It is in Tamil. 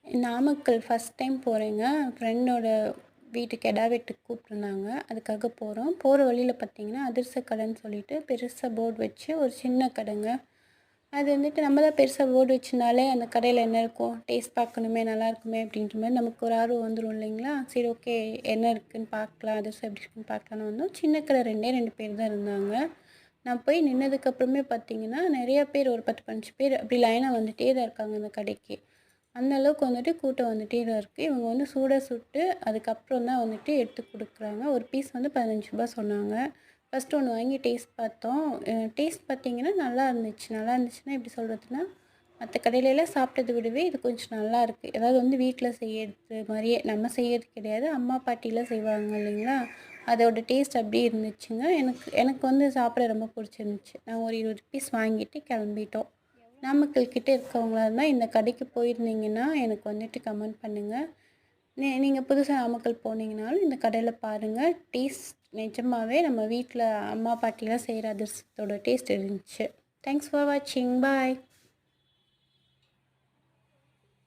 நாமக்கல் ஃபஸ்ட் டைம் போகிறேங்க. ஃப்ரெண்டோட வீட்டுக்கு கெடா வெட்டுக்கு கூப்பிட்டுருந்தாங்க. அதுக்காக போகிறோம். போகிற வழியில பார்த்தீங்கன்னா, அதிரச கடைன்னு சொல்லிட்டு பெருசா போர்டு வச்சு ஒரு சின்ன கடைங்க. அது வந்துட்டு நம்ம தான் பெருசா போர்டு வச்சிருந்தாலே அந்த கடையில என்ன இருக்கும்? டேஸ்ட் பார்க்கணுமே, நல்லாயிருக்குமே அப்படின்ற மாரி நமக்கு ஒரு ஆர்வம் வந்துரும் இல்லைங்களா? சரி ஓகே என்ன இருக்குன்னு பார்க்கலாம். அதிரசம் எப்படி இருக்குன்னு பார்க்கலான்னு வந்தோம். சின்ன கடை 2 பேர் தான் இருந்தாங்க. நான் போய் நின்னதுக்கப்புறமே பார்த்தீங்கன்னா, நெறைய பேர் ஒரு 10, 15 பேர் அப்படி லைனா வந்துட்டே தான் இருக்காங்க அந்த கடைக்கு. அந்த அளவுக்கு வந்துட்டு கூட்டம் வந்துட்டே தான் இருக்குது. இவங்க வந்து சூடா சுட்டு அதுக்கப்புறம் தான் வந்துட்டு எடுத்து குடுக்குறாங்க. ஒரு பீஸ் வந்து ரூ. 15 சொன்னாங்க. ஃபஸ்ட்டு ஒன்று வாங்கி டேஸ்ட் பார்த்தோம். டேஸ்ட் பார்த்தீங்கன்னா நல்லா இருந்துச்சு. நல்லா இருந்துச்சுன்னா எப்படி சொல்கிறதுன்னா, மத்த கடையிலலாம் சாப்பிட்டத விடவே இது கொஞ்சம் நல்லாயிருக்கு. அதாவது வந்து வீட்ல செய்யறது மாரியே நம்ம செய்யறது கிடையாது. அம்மா, பாட்டிலாம் செய்வாங்க இல்லைங்களா? அதோட டேஸ்ட் அப்படியே இருந்துச்சுங்க. எனக்கு எனக்கு வந்து சாப்பிட ரொம்ப பிடிச்சிருந்துச்சு. நான் ஒரு 20 பீஸ் வாங்கிட்டு கிளம்பிட்டோம். நாமக்கல் கிட்ட இருக்கவங்களா இருந்தால் இந்த கடைக்கு போயிருந்தீங்கன்னா எனக்கு வந்துட்டு கமெண்ட் பண்ணுங்கள். நீங்கள் புதுசா நாமக்கல் போனீங்கனாலும் இந்த கடையில் பாருங்கள். டேஸ்ட் நிஜமாவே நம்ம வீட்டில் அம்மா பாட்டிலாம் செய்கிற அதிரசத்தோட டேஸ்ட் இருந்துச்சு. தேங்க்ஸ் ஃபார் வாட்சிங். பாய்.